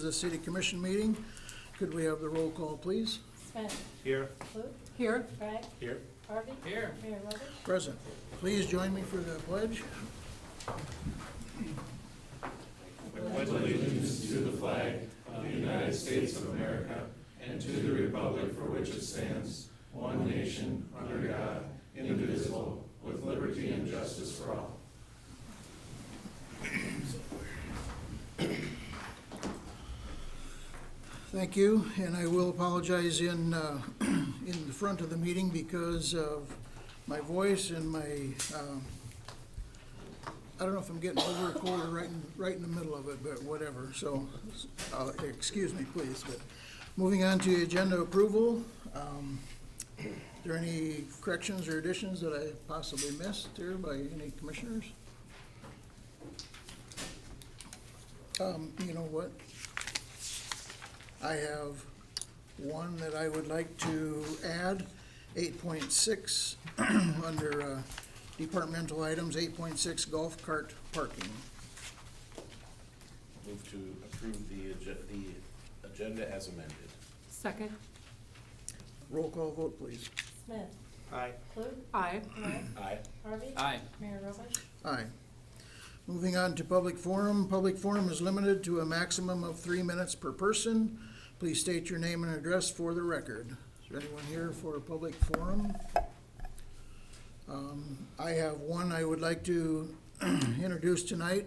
the City Commission meeting. Could we have the roll call, please? Smith. Here. Luke. Here. Bragg. Here. Harvey. Here. Mayor Roberts. Present. Please join me for the pledge. I pledge allegiance to the flag of the United States of America and to the republic for which it stands, one nation, under God, indivisible, with liberty and justice for all. Thank you, and I will apologize in the front of the meeting because of my voice and my, I don't know if I'm getting over a cold or right in the middle of it, but whatever, so, excuse me, please. But moving on to agenda approval, are there any corrections or additions that I possibly missed here by any commissioners? You know what? I have one that I would like to add, 8.6, under departmental items, 8.6 golf cart parking. Move to approve the agenda as amended. Second. Roll call vote, please. Smith. Aye. Luke. Aye. Bragg. Aye. Harvey. Aye. Mayor Roberts. Aye. Moving on to public forum. Public forum is limited to a maximum of 3 minutes per person. Please state your name and address for the record. Is there anyone here for a public forum? I have one I would like to introduce tonight.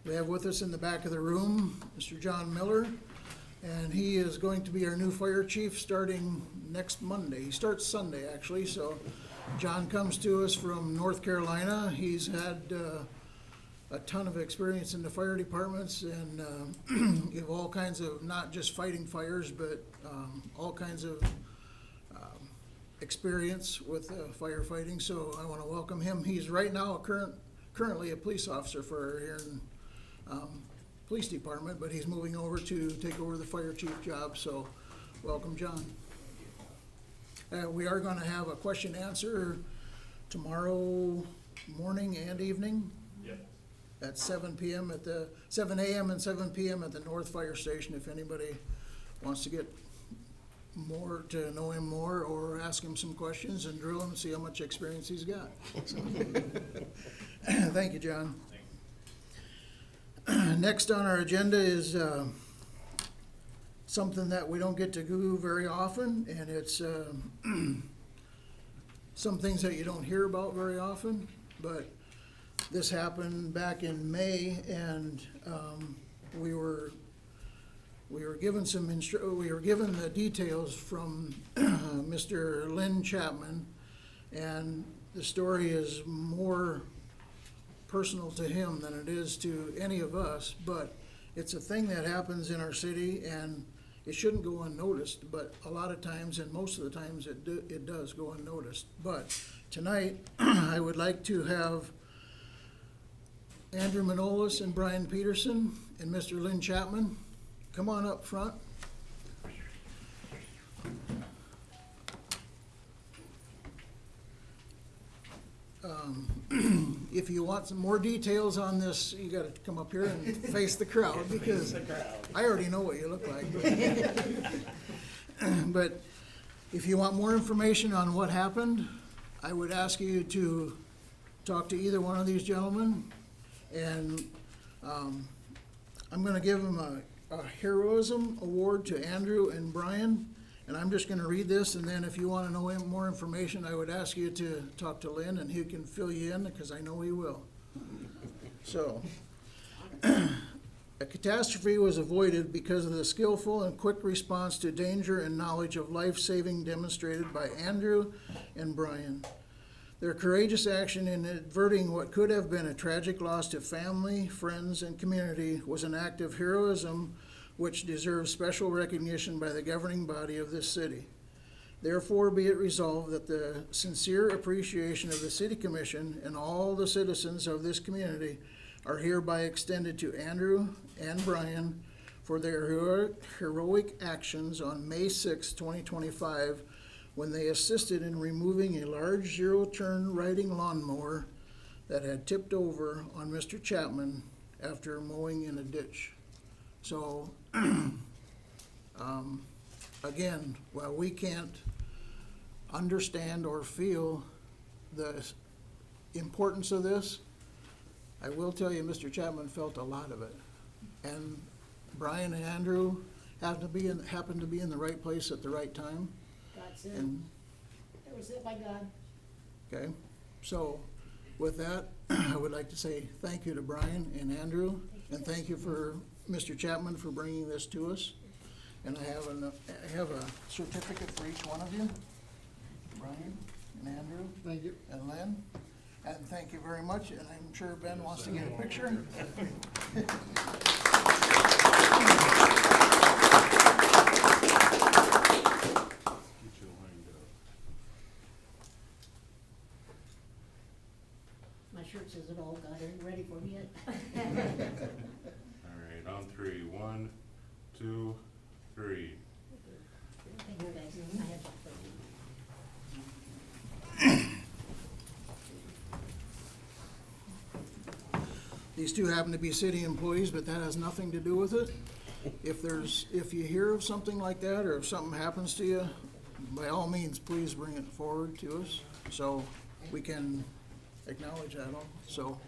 We have with us in the back of the room, Mr. John Miller, and he is going to be our new fire chief starting next Monday. He starts Sunday, actually, so John comes to us from North Carolina. He's had a ton of experience in the fire departments and of all kinds of, not just fighting fires, but all kinds of experience with firefighting. So I want to welcome him. He's right now currently a police officer for here in police department, but he's moving over to take over the fire chief job. So welcome, John. We are going to have a question answer tomorrow morning and evening. At 7 p.m. at the 7 a.m. and 7 p.m. at the North Fire Station. If anybody wants to get more, to know him more, or ask him some questions and drill him and see how much experience he's got. So, thank you, John. Next on our agenda is something that we don't get to do very often, and it's some things that you don't hear about very often, but this happened back in May, and we were given the details from Mr. Lynn Chapman, and the story is more personal to him than it is to any of us, but it's a thing that happens in our city, and it shouldn't go unnoticed, but a lot of times, and most of the times, it does go unnoticed. But tonight, I would like to have Andrew Manolis and Brian Peterson and Mr. Lynn Chapman come on up front. If you want some more details on this, you got to come up here and face the crowd, because I already know what you look like. But if you want more information on what happened, I would ask you to talk to either one of these gentlemen. And I'm going to give them a heroism award to Andrew and Brian, and I'm just going to read this, and then if you want to know more information, I would ask you to talk to Lynn, and he can fill you in, because I know he will. So, a catastrophe was avoided because of the skillful and quick response to danger and knowledge of life-saving demonstrated by Andrew and Brian. Their courageous action in averting what could have been a tragic loss to family, friends, and community was an act of heroism which deserves special recognition by the governing body of this city. Therefore, be it resolved that the sincere appreciation of the City Commission and all the citizens of this community are hereby extended to Andrew and Brian for their heroic actions on May 6, 2025, when they assisted in removing a large zero-turn riding lawnmower that had tipped over on Mr. Chapman after mowing in a ditch. So again, while we can't understand or feel the importance of this, I will tell you, Mr. Chapman felt a lot of it. And Brian and Andrew happened to be in the right place at the right time. God said, And, it was it by God. okay, so with that, I would like to say thank you to Brian and Andrew, and thank you for Mr. Chapman for bringing this to us. And I have a certificate for each one of you, Brian and Andrew. Thank you. And Lynn. And thank you very much, and I'm sure Ben wants to get a picture. My shirt says it all, God, are you ready for me yet? All right, on three. 1, 2, 3. Thank you, guys. I have something. These two happen to be city employees, but that has nothing to do with it. If you hear of something like that, or if something happens to you, by all means, please bring it forward to us, so we can acknowledge that all. So,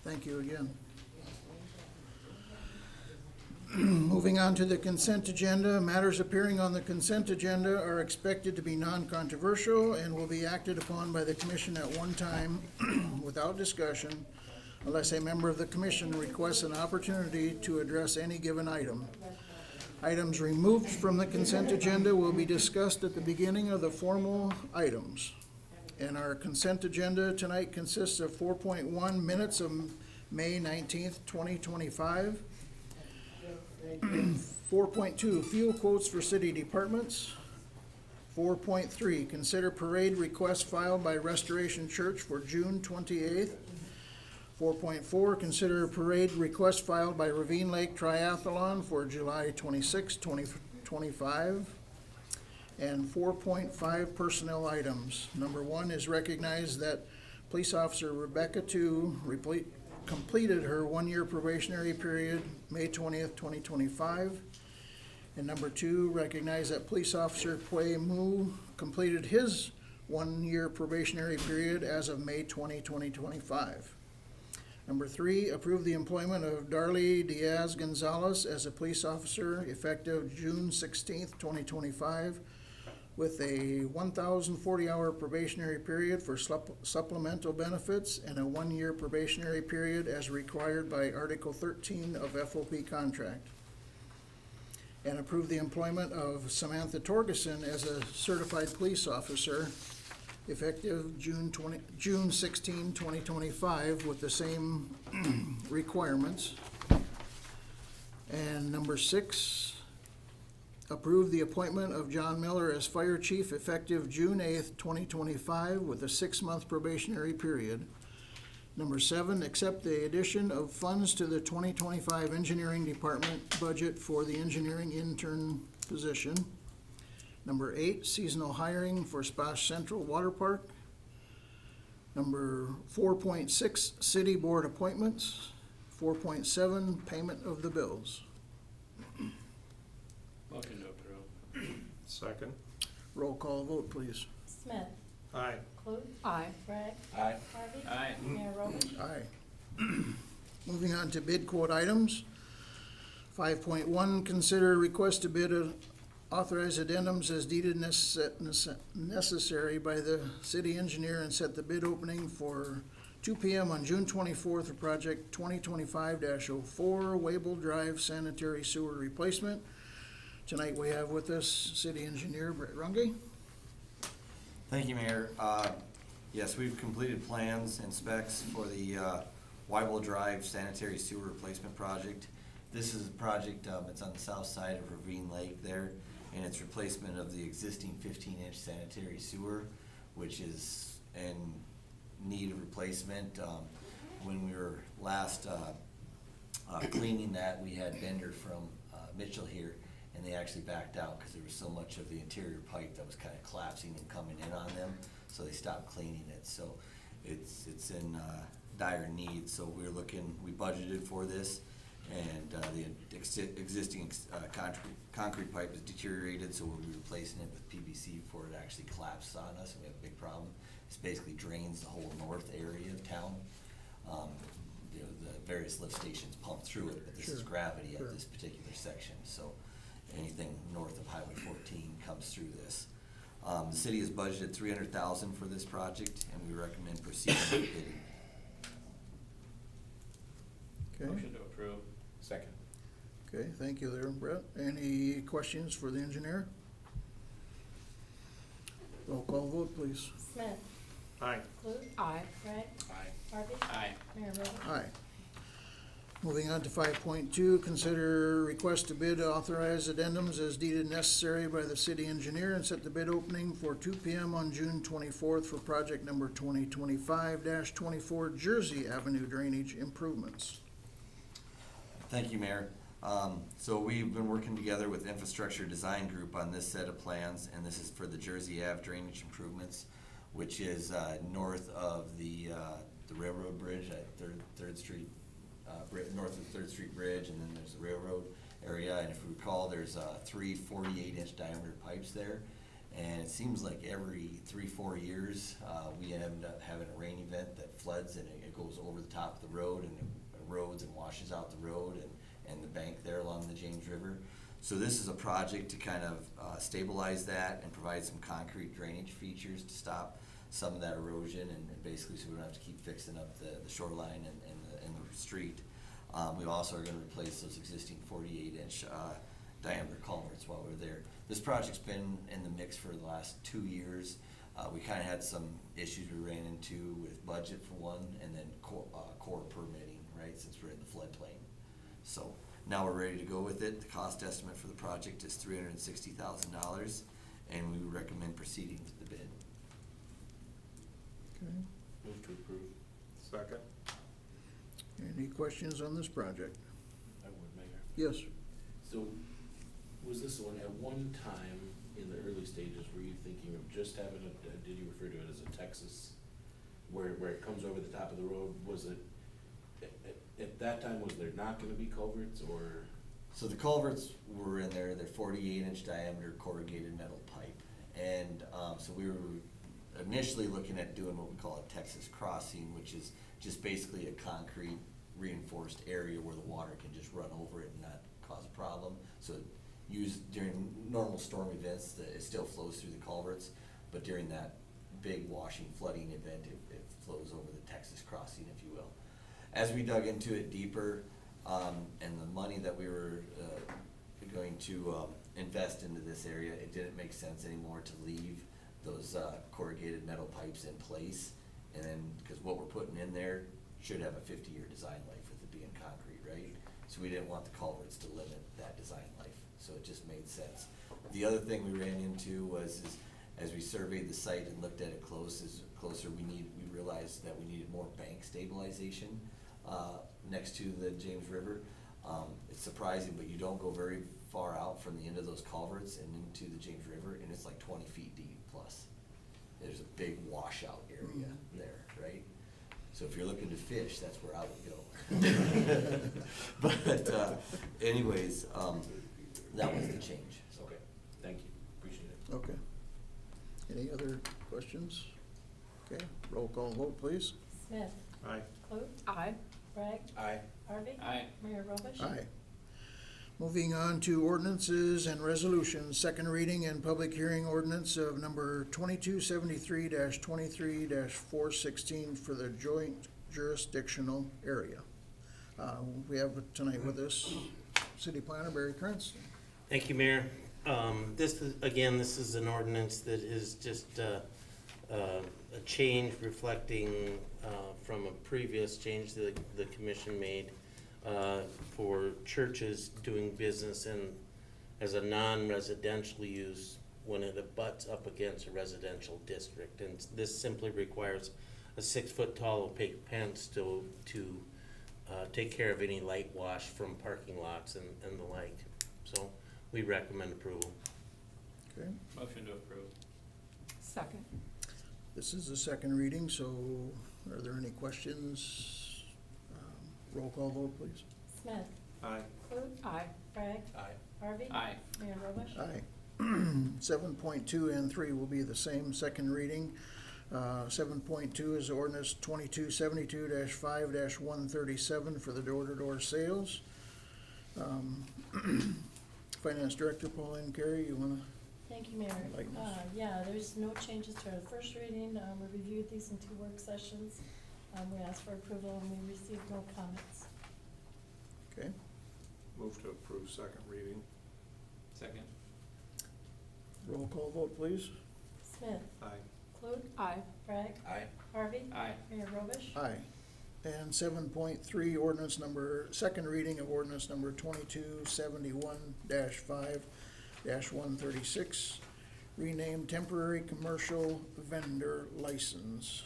thank you again. Moving on to the consent agenda, matters appearing on the consent agenda are expected to be non-controversial and will be acted upon by the commission at one time without discussion, unless a member of the commission requests an opportunity to address any given item. Items removed from the consent agenda will be discussed at the beginning of the formal items. And our consent agenda tonight consists of 4.1 minutes of May 19th, 2025. 4.2, fuel quotes for city departments. 4.3, consider parade request filed by Restoration Church for June 28th. 4.4, consider parade request filed by Ravine Lake Triathlon for July 26, 2025. And 4.5, personnel items. Number 1 is recognize that police officer Rebecca Tu completed her one-year probationary period, May 20th, 2025. And number 2, recognize that police officer Pui Mu completed his one-year probationary period as of May 20, 2025. Number 3, approve the employment of Darlie Diaz Gonzalez as a police officer effective June 16th, 2025, with a 1,040-hour probationary period for supplemental benefits and a one-year probationary period as required by Article 13 of FOP contract. And approve the employment of Samantha Torgeson as a certified police officer effective June 16, 2025, with the same requirements. And number 6, approve the appointment of John Miller as fire chief effective June 8th, 2025, with a 6-month probationary period. Number 7, accept the addition of funds to the 2025 engineering department budget for the engineering intern position. Number 8, seasonal hiring for Splash Central Water Park. Number 4.6, city board appointments. 4.7, payment of the bills. Motion to approve. Second. Roll call vote, please. Smith, Aye. Clute. Aye. Bragg. Aye. Harvey. Aye. Mayor Roberts. Aye. Moving on to bid quote items. 5.1, consider request to bid authorize addendums as deeded necessary by the city engineer and set the bid opening for 2 p.m. on June 24th for project 2025-04 Wable Drive sanitary sewer replacement. Tonight we have with us city engineer Brett Runge. Thank you, Mayor. Yes, we've completed plans and specs for the Wybel Drive sanitary sewer replacement project. This is a project, it's on the south side of Ravine Lake there, and it's replacement of the existing 15-inch sanitary sewer, which is in need of replacement. When we were last cleaning that, we had vendor from Mitchell here, and they actually backed out because there was so much of the interior pipe that was kind of collapsing and coming in on them, so they stopped cleaning it. So it's in dire need. So we budgeted for this, And the existing concrete pipe is deteriorated, so we'll be replacing it with PVC before it actually collapses on us, and we have a big problem. It basically drains the whole north area of town. You know, the various lift stations pump through it, but this is Sure, gravity sure. at this particular section, so anything north of Highway 14 comes through this. The city has budgeted $300,000 for this project, and we recommend proceeding with bidding. Okay, Motion to approve. Second. okay, thank you there, Brett. Any questions for the engineer? Roll call vote, please. Smith. Aye. Clute. Aye. Brett. Aye. Harvey. Aye. Mayor Roberts. Aye. Moving on to 5.2, consider request to bid authorize addendums as deeded necessary by the city engineer and set the bid opening for 2 p.m. on June 24th for project number 2025-24 Jersey Avenue Drainage Improvements. Thank you, Mayor. So we've been working together with Infrastructure Design Group on this set of plans, and this is for the Jersey Ave drainage improvements, which is north of the railroad bridge at Third Street, north of the 3rd Street Bridge, and then there's the railroad area. And if you recall, there's 3 48-inch diameter pipes there. And it seems like every 3-4 years, we end up having a rain event that floods and it goes over the top of the road and it erodes and washes out the road and the bank there along the James River. So this is a project to kind of stabilize that and provide some concrete drainage features to stop some of that erosion and basically so we don't have to keep fixing up the shoreline and the street. We also are going to replace those existing 48-inch diameter culverts while we're there. This project's been in the mix for the last 2 years. We kind of had some issues we ran into with budget for one, and then core permitting, right, since we're in the floodplain. So now we're ready to go with it. The cost estimate for the project is $360,000, and we recommend proceeding with the bid. Okay. Move to approve. Second. Any questions on this project? I would, Mayor. Yes. So, was this one, at one time in the early stages, were you thinking of just having did you refer to it as a Texas, where it comes over the top of the road? Was it, at that time, was there not gonna be culverts, or? So the culverts were in there, they're 48-inch diameter corrugated metal pipe. And so we were initially looking at doing what we call a Texas crossing, which is just basically a concrete reinforced area where the water can just run over it and not cause a problem. So used during normal storm events, it still flows through the culverts, but during that big washing flooding event, it flows over the Texas crossing, if you will. As we dug into it deeper, and the money that we were going to invest into this area, it didn't make sense anymore to leave those corrugated metal pipes in place. And then, because what we're putting in there should have a 50-year design life with it being concrete, right? So we didn't want the culverts to limit that design life, so it just made sense. The other thing we ran into was, as we surveyed the site and looked at it closer, we realized that we needed more bank stabilization next to the James River. It's surprising, but you don't go very far out from the end of those culverts and into the James River, and it's like 20 feet deep plus. There's a big washout area there, right? So if you're looking to fish, that's where I would go. But anyways, that was the change. So. Okay, thank you, appreciate it. Okay. Any other questions? Okay, roll call vote, please. Smith. Aye. Clute. Aye. Brett. Aye. Harvey. Aye. Mayor Roberts. Aye. Moving on to ordinances and resolutions, second reading and public hearing ordinance of number 2273-23-416 for the joint jurisdictional area. We have tonight with us City Planner Barry Cranston. Thank you, Mayor. This is an ordinance that is just a change reflecting from a previous change that the commission made for churches doing business as a non-residential use when it abuts up against a residential district. And this simply requires a 6-foot tall opaque fence to take care of any light wash from parking lots and the like. So we recommend approval. Okay, Motion to approve. Second. this is the second reading, so are there any questions? Roll call vote, please. Smith. Aye. Clute. Aye. Bragg. Aye. Harvey. Aye. Mayor Robish. Aye. 7.2 and 3 will be the same, second reading. 7.2 is ordinance 2272-5-137 for the door-to-door sales. Finance Director Pauline Carey, you wanna? Thank you, Mayor. Enlighten us. Yeah, there's no changes to our first reading. We reviewed these in 2 work sessions. We asked for approval and we received no comments. Okay, Move to approve second reading. Second. roll call vote, please. Smith. Aye. Clute. Aye. Bragg. Aye. Harvey. Aye. Mayor Robish. Aye. And 7.3, ordinance number, second reading of ordinance number 2271-5-136, rename temporary commercial vendor license.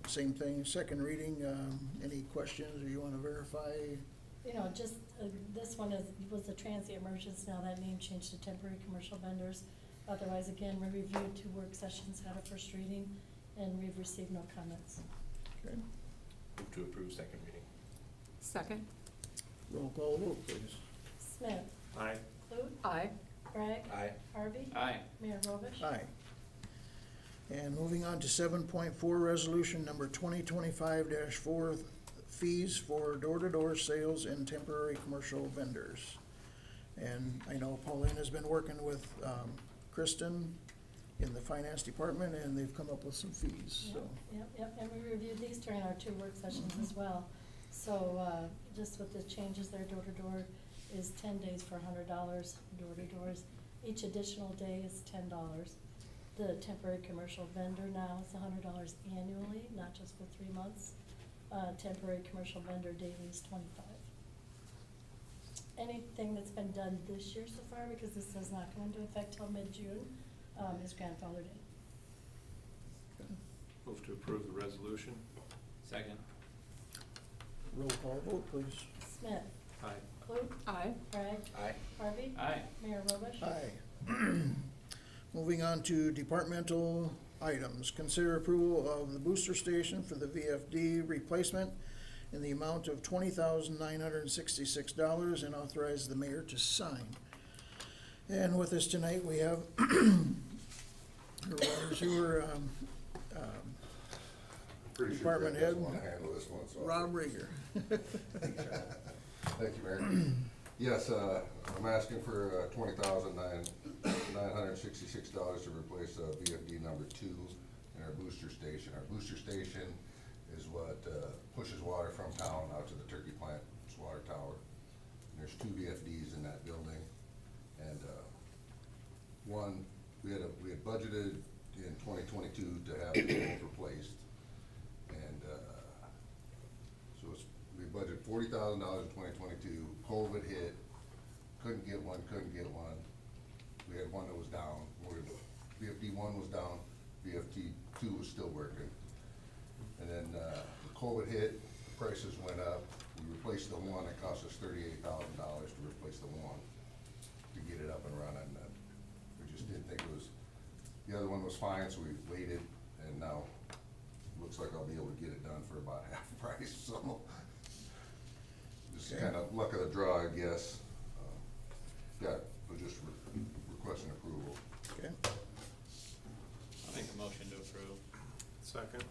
Same thing, second reading. Any questions or you want to verify? You know, just, this one was a transient merchants, now that name changed to temporary commercial vendors. Otherwise, again, we reviewed 2 work sessions, had a first reading, and we've received no comments. Okay, Move to approve second reading. Second. roll call vote, please. Smith. Aye. Clute. Aye. Bragg. Aye. Harvey. Aye. Mayor Robish. Aye. And moving on to 7.4, resolution number 2025-4, fees for door-to-door sales and temporary commercial vendors. And I know Pauline has been working with Kristen in the finance department, and they've come up with some fees, so. Yep, and we reviewed these during our 2 work sessions as well. So, just with the changes there, door-to-door is 10 days for $100, door-to-doors. Each additional day is $10. The temporary commercial vendor now is $100 annually, not just for 3 months. Temporary commercial vendor daily is $25. Anything that's been done this year so far, because this does not go into effect till mid-June, is grandfathered in. Move to approve the resolution. Second. Roll call vote, please. Smith. Aye. Clute. Aye. Bragg. Aye. Harvey. Aye. Mayor Robish. Aye. Moving on to departmental items. Consider approval of the booster station for the VFD replacement in the amount of $20,966 and authorize the mayor to sign. And with us tonight, we have our water sewer Pretty sure Department Jeff doesn't head. wanna handle this one, so. Rob Rieger. Thank you, Mayor. Yes, I'm asking for $20,966 to replace VFD number 2 in our booster station. Our booster station is what pushes water from town out to the turkey plant's water tower. And there's 2 VFDs in that building, and one, we had budgeted in 2022 to have both replaced. And so we budgeted $40,000 in 2022, COVID hit, couldn't get one. We had one that was down, VFD 1 was down, VFD 2 was still working. And then COVID hit, the prices went up, we replaced the one, it cost us $38,000 to replace the one, to get it up and running. And we just didn't think it was, the other one was fine, so we waited, and now looks like I'll be able to get it done for about half price, so. Just Okay. kind of luck of the draw, I guess. We're just requesting approval. Okay, I'll make a motion to approve. Second.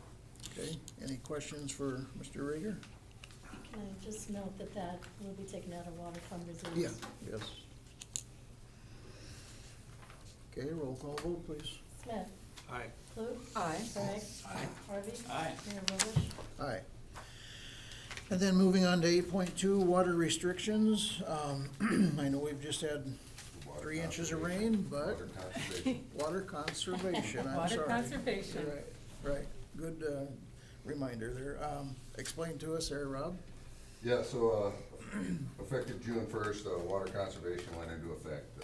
okay. Any questions for Mr. Rieger? Can I just note that that will be taken out of water fund reserves? Yeah, yes. Okay, roll call vote, please. Smith. Aye. Clute. Aye. Bragg. Aye. Harvey. Aye. Mayor Robish. Aye. And then moving on to 8.2, water restrictions. I know we've just had Water 3 inches of conservation. rain, but Water conservation. water conservation, I'm sorry. Water conservation. Right, good reminder there. Explain to us there, Rob. Yeah, so, effective June 1st, water conservation went into effect.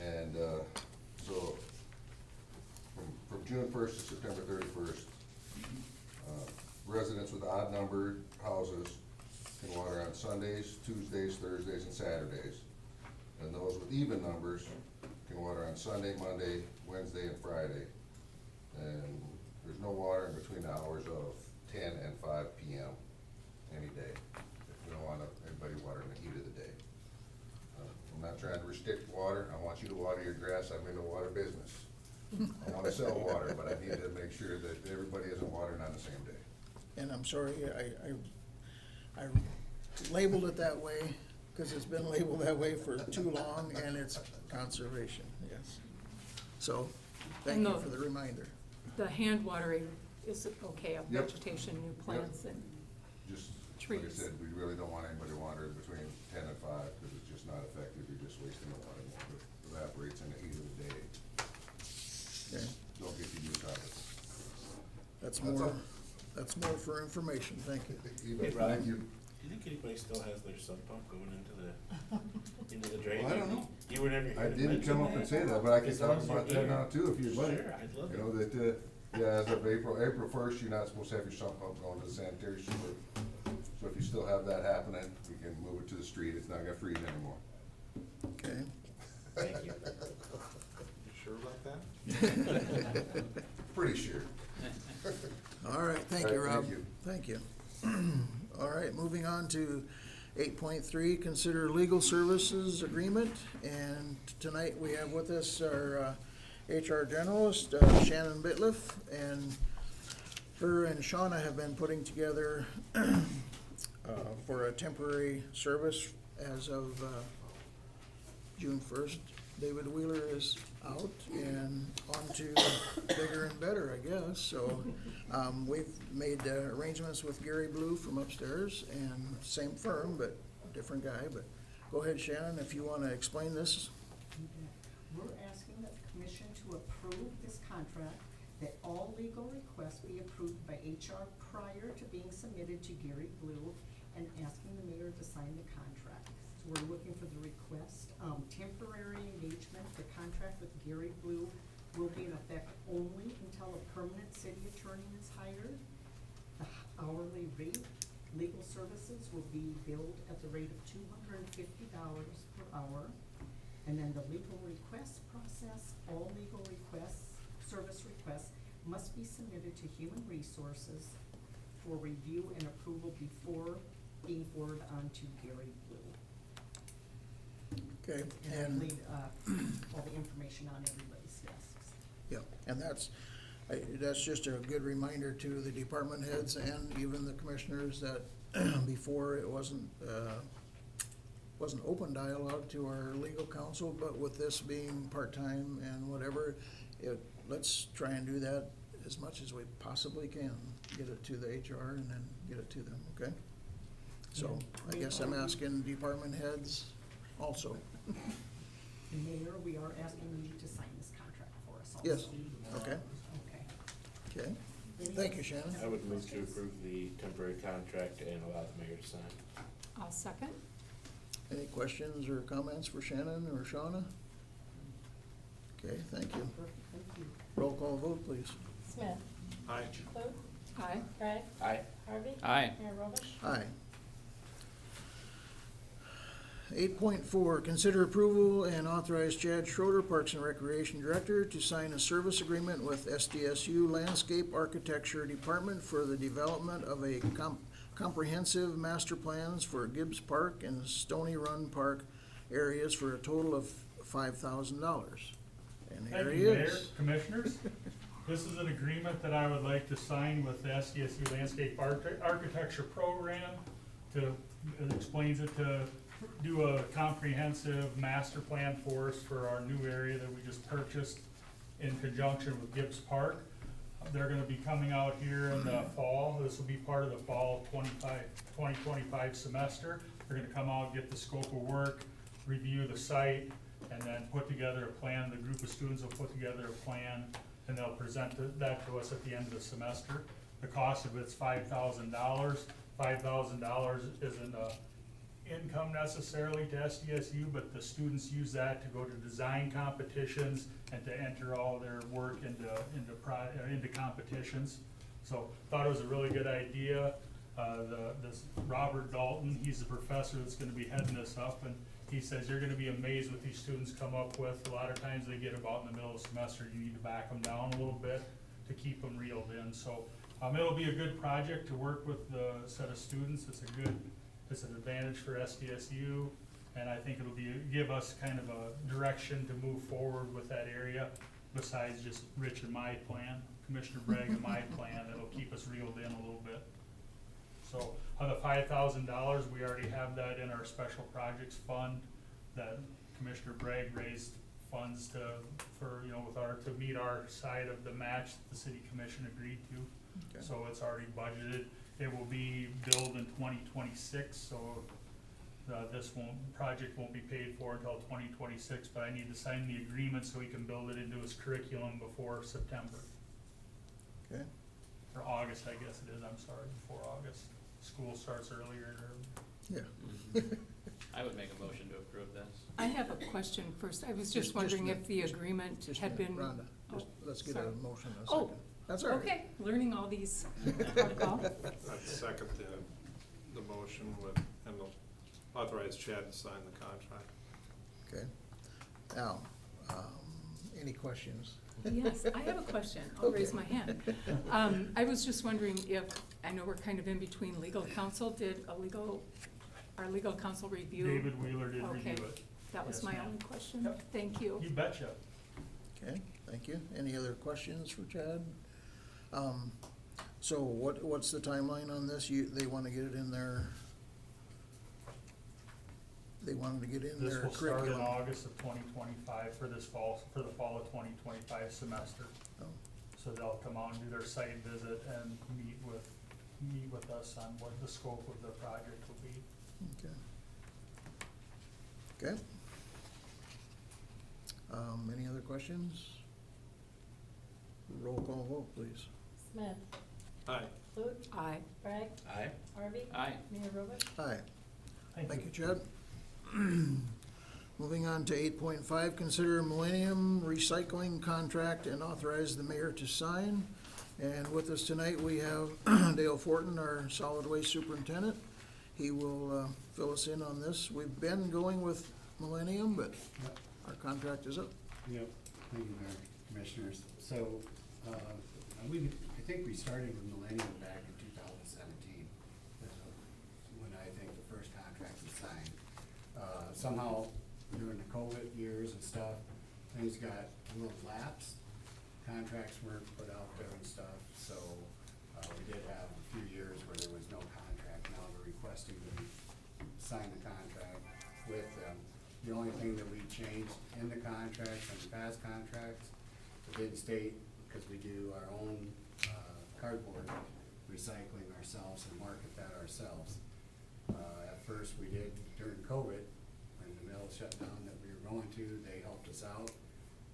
And so, from June 1st to September 31st, residents with odd numbered houses can water on Sundays, Tuesdays, Thursdays, and Saturdays. And those with even numbers can water on Sunday, Monday, Wednesday, and Friday. And there's no water in between the hours of 10 and 5 p.m. any day. trying to restrict water. I want you to water your grass. I'm in the water business. I wanna sell water, but I need to make sure that everybody isn't watering on the same day. And I'm sorry, I labeled it that way, cause it's been labeled that way for too long, and it's conservation, yes. So, thank And you the- for the reminder. The hand watering is okay of Yep. vegetation, new plants and, Just, like I Trees. said, we really don't want anybody watering between 10 and 5, because it's just not effective. You're just wasting the water. It evaporates in the heat of the day. Okay, Don't get the use out of it. that's That's more, all. that's more for information, thank you. Eva, Hey, Rob. thank you. Do you think anybody still has their sump pump going into the drain? Well, I don't know. You were never here I to didn't mention come up and that? say that, but I can As talk long as you're about that here. now too, if you'd like. Sure, I'd love You it. know, that, yeah, as of April 1st, you're not supposed to have your sump pump going to the sanitary sewer. So if you still have that happening, we can move it to the street. It's not gonna freeze anymore. Okay, Thank you. You sure about that? Pretty sure. all right, thank you, All right, Rob. thank you. Thank you. All right, moving on to 8.3, consider legal services agreement. And tonight we have with us our HR generalist, Shannon Bitliff, and her and Shauna have been putting together for a temporary service as of June 1st. David Wheeler is out and on to bigger and better, I guess. So we've made arrangements with Gary Blue from upstairs, and same firm, but different guy. But go ahead, Shannon, if you want to explain this. We're asking the commission to approve this contract, that all legal requests be approved by HR prior to being submitted to Gary Blue, and asking the mayor to sign the contract. So we're looking for the request. Temporary engagement, the contract with Gary Blue will be in effect only until a permanent city attorney is hired. The hourly rate, legal services will be billed at the rate of $250 per hour. And then the legal request process, all legal requests, service requests must be submitted to Human Resources for review and approval before being forwarded on to Gary Blue. Okay, And I and, leave, all the information on everybody's desks. yeah, and that's just a good reminder to the department heads and even the commissioners that before it wasn't open dialogue to our legal counsel, but with this being part-time and whatever, let's try and do that as much as we possibly can. Get it to the HR and then get it to them, okay? So I guess I'm asking department heads also. And Mayor, we are asking you to sign this contract for us also. Yes, okay, Okay. okay. Thank you, Shannon. I would move to approve the temporary contract and allow the mayor to sign. I'll second. Any questions or comments for Shannon or Shauna? Okay, thank you. Perfect, thank you. Roll call vote, please. Smith, Aye. Clute, Aye. Craig, Aye. Harvey. Aye. Mayor Robish. Aye. 8.4, consider approval and authorize Chad Schroeder, Parks and Recreation Director, to sign a service agreement with SDSU Landscape Architecture Department for the development of a comprehensive master plans for Gibbs Park and Stony Run Park areas for a total of $5,000. And here Thank he you, Mayor, is. Commissioners. This is an agreement that I would like to sign with the SDSU Landscape Architecture Program it explains it to do a comprehensive master plan for us for our new area that we just purchased in conjunction with Gibbs Park. They're gonna be coming out here in the fall. This will be part of the fall 2025 semester. They're gonna come out, get the scope of work, review the site, and then put together a plan. The group of students will put together a plan, and they'll present that to us at the end of the semester. The cost of it's $5,000. $5,000 isn't income necessarily to SDSU, but the students use that to go to design competitions and to enter all their work into competitions. So thought it was a really good idea. This Robert Dalton, he's the professor that's gonna be heading this up, and he says you're gonna be amazed what these students come up with. A lot of times they get about in the middle of the semester, you need to back them down a little bit to keep them reeled in. So it'll be a good project to work with the set of students. It's an advantage for SDSU. And I think it'll give us kind of a direction to move forward with that area, besides just Rich and my plan, Commissioner Bragg and my plan, that'll keep us reeled in a little bit. So, of the $5,000, we already have that in our special projects fund, that Commissioner Bragg raised funds to meet our side of the match that the city commission agreed to. Okay. So it's already budgeted. It will be billed in 2026, so this project won't be paid for until 2026, but I need to sign the agreement so he can build it into his curriculum before September, Okay, or August, I guess it is, I'm sorry, before August. School starts earlier and earlier. yeah. I would make a motion to approve this. I have a question first. I was Just- just wondering just if the agreement Just a had minute, been. Rhonda, just, Oh, let's get a sorry. motion in a Oh, second. That's all right. Okay, learning all these protocol. I'd second the motion with, and authorize Chad to sign the contract. Okay. Now, any questions? Yes, I have a question. I'll raise Okay. my hand. I was just wondering if, I know we're kind of in between legal counsel, did our legal counsel review? David Wheeler did review Okay. it. That was Yes, my ma'am. only question. Yep. Thank you. You betcha. Okay, thank you. Any other questions for Chad? So what's the timeline on this? They wanna get it in their, they wanted to get in This their will start in curriculum? August of 2025 for the fall of 2025 semester. Oh, So they'll come out and do their site visit and meet with us on what the scope of the project will be. okay. Okay. Any other questions? Roll call vote, please. Smith, Aye. Clute, Aye. Bragg, Aye. Harvey. Aye. Mayor Robish. Aye. Thank Thank you. you, Chad. Moving on to 8.5, consider Millennium Recycling Contract and authorize the mayor to sign. And with us tonight, we have Dale Fortin, our solid waste superintendent. He will fill us in on this. We've been going with Millennium, but Yep. our contract is up. Yep, thank you, Mayor, Commissioners. So, I think we started with Millennium back in 2017. That's when I think the first contract was signed. Somehow, during the COVID years and stuff, things got a little lapsed. Contracts weren't put out there and stuff, so we did have a few years where there was no contract. Now we're requesting that we sign the contract with them. The only thing that we changed in the contract from the past contracts, it didn't state, because we do our own cardboard recycling ourselves and market that ourselves. At first, we did during COVID, when the mill shut down that we were going to, they helped us out.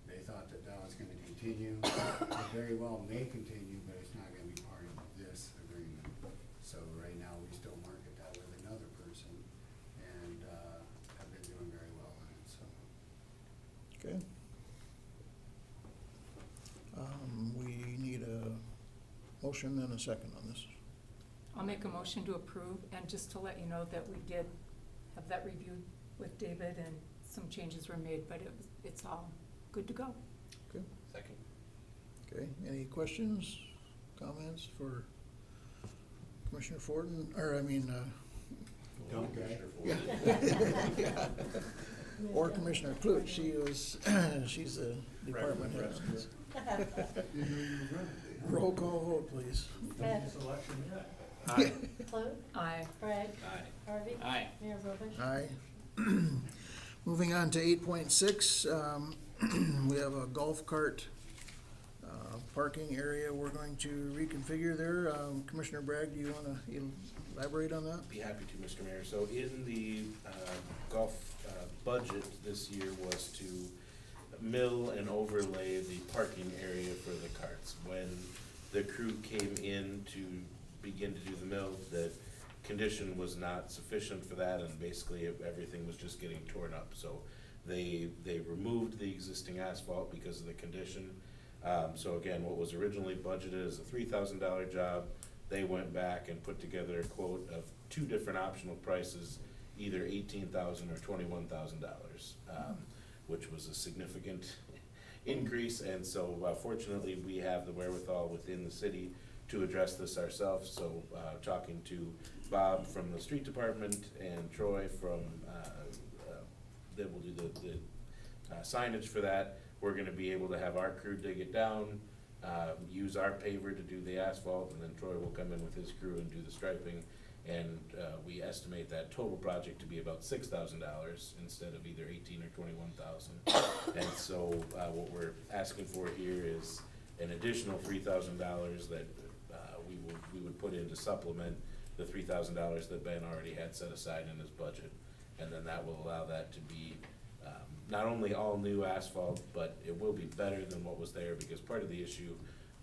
They thought that that was gonna continue. It very well may continue, but it's not gonna be part of this agreement. So right now, we still market that with another person, and have been doing very well on it, so. Okay. We need a motion and a second on this. I'll make a motion to approve, and just to let you know that we did have that reviewed with David, and some changes were made, but it's all good to go. Okay, Second. okay. Any questions, comments for Commissioner Fortin, Don't get yeah. Or Commissioner Clute, she's the department head. Roll call vote, please. Smith, Selection yet. Aye. Clute, Aye. Bragg, Aye. Harvey. Aye. Mayor Robish. Aye. Moving on to 8.6, we have a golf cart parking area we're going to reconfigure there. Commissioner Bragg, do you want to elaborate on that? Be happy to, Mr. Mayor. So in the golf budget this year was to mill and overlay the parking area for the carts. When the crew came in to begin to do the mill, the condition was not sufficient for that, and basically everything was just getting torn up. So they removed the existing asphalt because of the condition. So again, what was originally budgeted as a $3,000 job, they went back and put together a quote of two different optional prices, either $18,000 or $21,000, which was a significant increase. And so fortunately, we have the wherewithal within the city to address this ourselves. So talking to Bob from the street department and Troy from that will do the signage for that. We're gonna be able to have our crew dig it down, use our paver to do the asphalt, and then Troy will come in with his crew and do the striping. And we estimate that total project to be about $6,000 instead of either 18 or 21,000. And so what we're asking for here is an additional $3,000 that we would put in to supplement the $3,000 that Ben already had set aside in his budget. And then that will allow that to be not only all new asphalt, but it will be better than what was there, because part of the issue,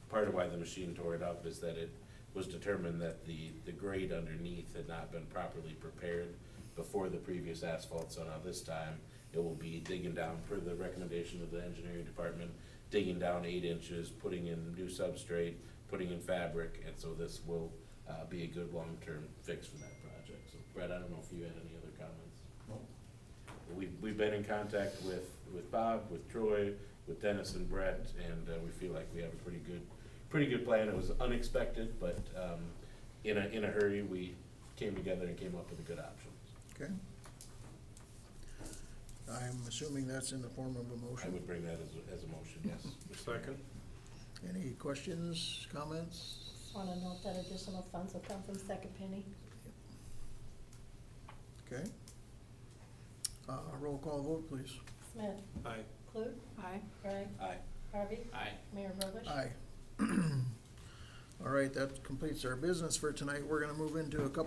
part of why the machine tore it up is that it was determined that the grade underneath had not been properly prepared before the previous asphalt. So now this time, it will be digging down, per the recommendation of the engineering department, digging down 8 inches, putting in new substrate, putting in fabric, and so this will be a good long-term fix for that project. So Brett, I don't know if you had any other comments? No. We've been in contact with Bob, with Troy, with Dennis and Brett, and we feel like we have a pretty good plan. It was unexpected, but in a hurry, we came together and came up with a good option. Okay. I'm assuming that's in the form of a I motion. would bring that as a motion, yes. Second? Any questions, comments? Just wanna note that additional funds will come from Second Penny. Okay. Roll call vote, please. Smith, Aye. Clute, Aye. Bragg, Aye. Harvey, Aye. Mayor Robish. Aye. All right, that completes our business for tonight. We're gonna move into a couple